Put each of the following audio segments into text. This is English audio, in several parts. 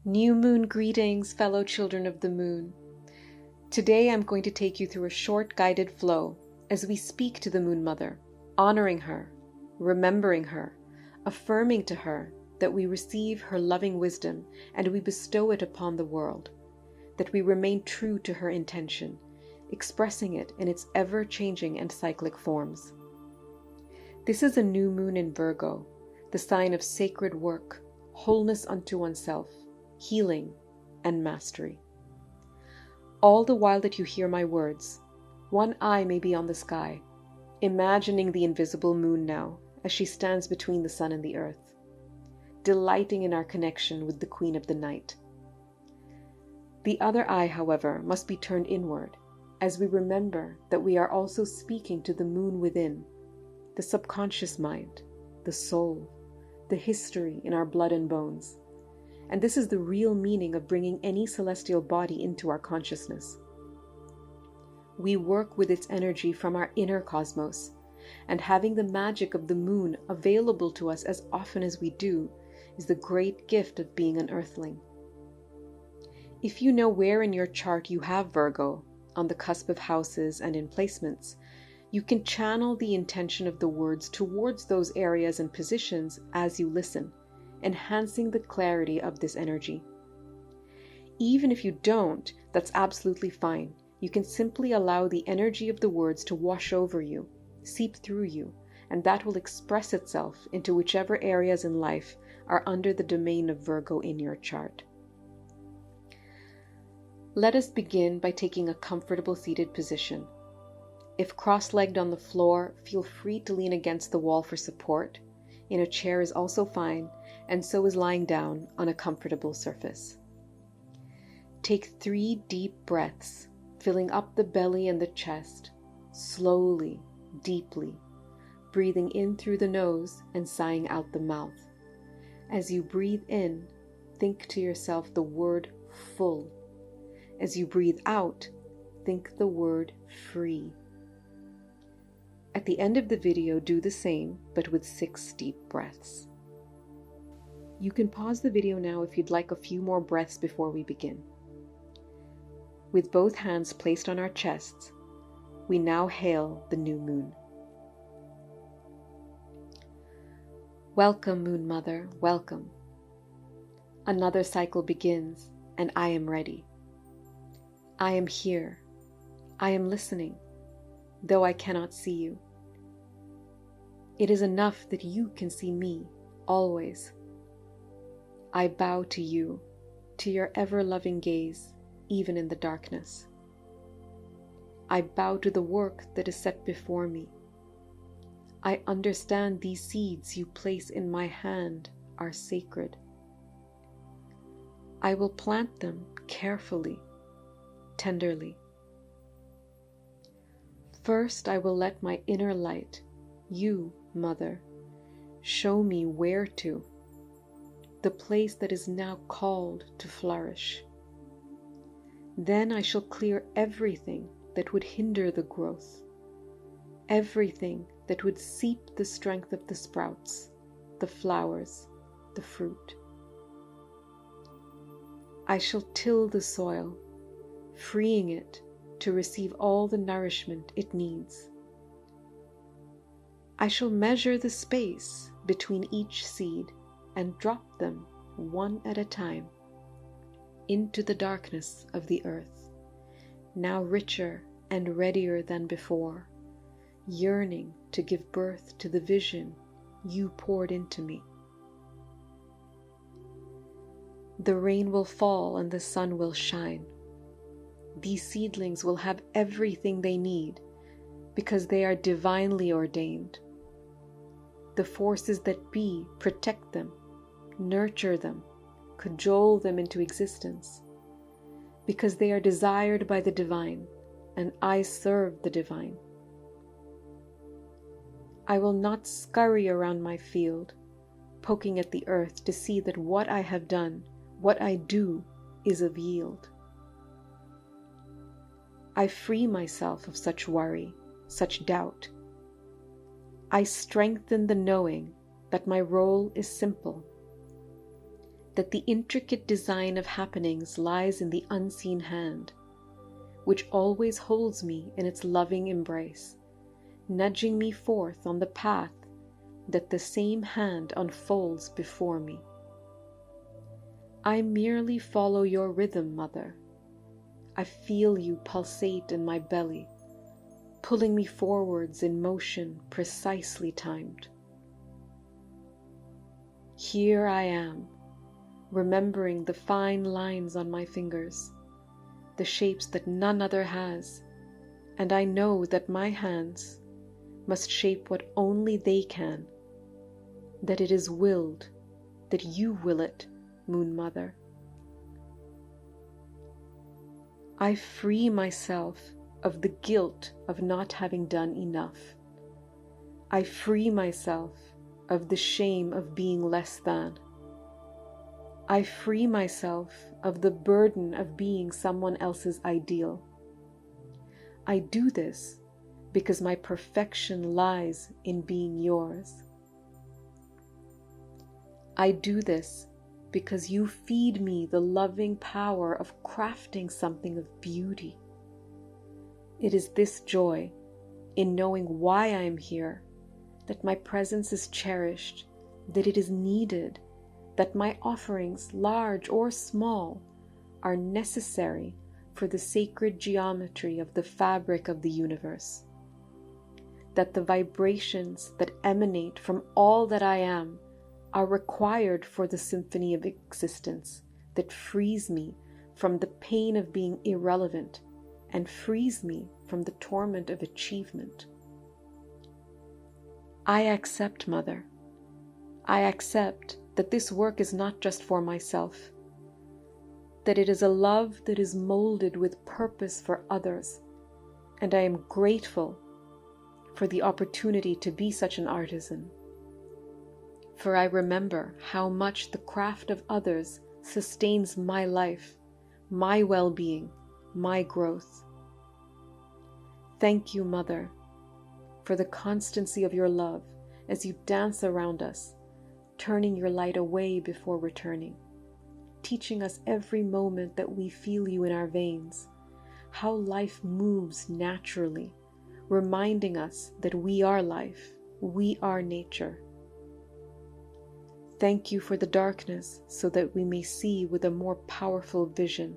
New moon greetings, fellow children of the moon. Today I'm going to take you through a short guided flow as we speak to the Moon Mother, honoring her, remembering her, affirming to her that we receive her loving wisdom and we bestow it upon the world, that we remain true to her intention, expressing it in its ever-changing and cyclic forms. This is a new moon in Virgo, the sign of sacred work, wholeness unto oneself, healing, and mastery. All the while that you hear my words, one eye may be on the sky, imagining the invisible moon now as she stands between the sun and the earth, delighting in our connection with the Queen of the Night. The other eye, however, must be turned inward, as we remember that we are also speaking to the moon within, the subconscious mind, the soul, the history in our blood and bones. And this is the real meaning of bringing any celestial body into our consciousness. We work with its energy from our inner cosmos, and having the magic of the moon available to us as often as we do is the great gift of being an earthling. If you know where in your chart you have Virgo, on the cusp of houses and in placements, you can channel the intention of the words towards those areas and positions as you listen, enhancing the clarity of this energy. Even if you don't, that's absolutely fine. You can simply allow the energy of the words to wash over you, seep through you, and that will express itself into whichever areas in life are under the domain of Virgo in your chart. Let us begin by taking a comfortable seated position. If cross-legged on the floor, feel free to lean against the wall for support. In a chair is also fine, and so is lying down on a comfortable surface. Take 3 deep breaths, filling up the belly and the chest, slowly, deeply, breathing in through the nose and sighing out the mouth. As you breathe in, think to yourself the word full. As you breathe out, think the word free. At the end of the video, do the same, but with 6 deep breaths. You can pause the video now if you'd like a few more breaths before we begin. With both hands placed on our chests, we now hail the new moon. Welcome, Moon Mother, welcome. Another cycle begins, and I am ready. I am here. I am listening, though I cannot see you. It is enough that you can see me, always. I bow to you, to your ever-loving gaze, even in the darkness. I bow to the work that is set before me. I understand these seeds you place in my hand are sacred. I will plant them carefully, tenderly. First, I will let my inner light, you, Mother, show me where to, the place that is now called to flourish. Then I shall clear everything that would hinder the growth, everything that would seep the strength of the sprouts, the flowers, the fruit. I shall till the soil, freeing it to receive all the nourishment it needs. I shall measure the space between each seed and drop them one at a time into the darkness of the earth, now richer and readier than before, yearning to give birth to the vision you poured into me. The rain will fall and the sun will shine. These seedlings will have everything they need because they are divinely ordained. The forces that be protect them, nurture them, cajole them into existence, because they are desired by the divine, and I serve the divine. I will not scurry around my field, poking at the earth to see that what I have done, what I do, is of yield. I free myself of such worry, such doubt. I strengthen the knowing that my role is simple. that the intricate design of happenings lies in the unseen hand, which always holds me in its loving embrace, nudging me forth on the path that the same hand unfolds before me. I merely follow your rhythm, Mother. I feel you pulsate in my belly, pulling me forwards in motion precisely timed. Here I am, remembering the fine lines on my fingers, the shapes that none other has, and I know that my hands must shape what only they can, that it is willed, that you will it, Moon Mother. I free myself of the guilt of not having done enough. I free myself of the shame of being less than. I free myself of the burden of being someone else's ideal. I do this because my perfection lies in being yours. I do this because you feed me the loving power of crafting something of beauty. It is this joy in knowing why I am here, that my presence is cherished, that it is needed, that my offerings, large or small, are necessary for the sacred geometry of the fabric of the universe, that the vibrations that emanate from all that I am are required for the symphony of existence that frees me from the pain of being irrelevant and frees me from the torment of achievement. I accept, Mother. I accept that this work is not just for myself, that it is a love that is molded with purpose for others, and I am grateful for the opportunity to be such an artisan. For I remember how much the craft of others sustains my life, my well-being, my growth. Thank you, Mother, for the constancy of your love as you dance around us, turning your light away before returning, teaching us every moment that we feel you in our veins, how life moves naturally, reminding us that we are life, we are nature. Thank you for the darkness so that we may see with a more powerful vision.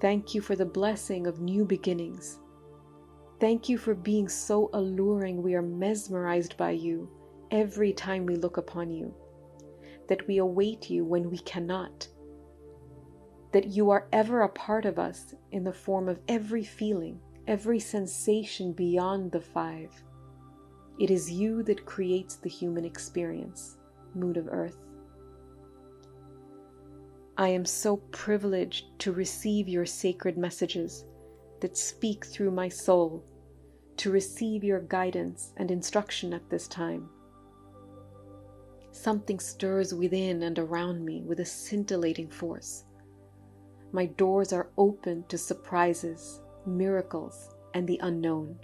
Thank you for the blessing of new beginnings. Thank you for being so alluring we are mesmerized by you every time we look upon you, that we await you when we cannot, that you are ever a part of us in the form of every feeling, every sensation beyond the five. It is you that creates the human experience, Moon of Earth. I am so privileged to receive your sacred messages that speak through my soul, to receive your guidance and instruction at this time. Something stirs within and around me with a scintillating force. My doors are open to surprises, miracles, and the unknown.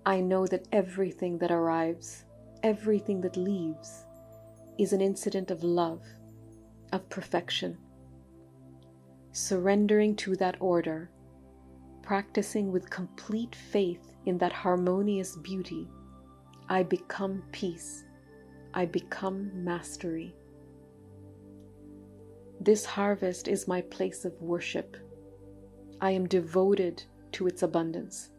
I know that everything that arrives, everything that leaves, is an incident of love, of perfection. Surrendering to that order, practicing with complete faith in that harmonious beauty, I become peace, I become mastery. This harvest is my place of worship. I am devoted to its abundance.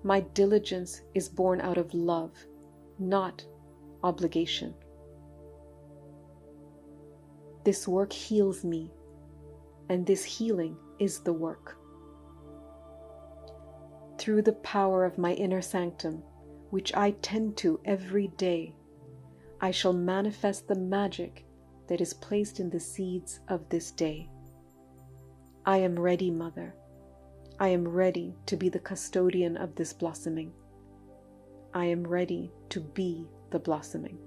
My diligence is born out of love, not obligation. This work heals me, and this healing is the work. Through the power of my inner sanctum, which I tend to every day, I shall manifest the magic that is placed in the seeds of this day. I am ready, Mother. I am ready to be the custodian of this blossoming. I am ready to be the blossoming.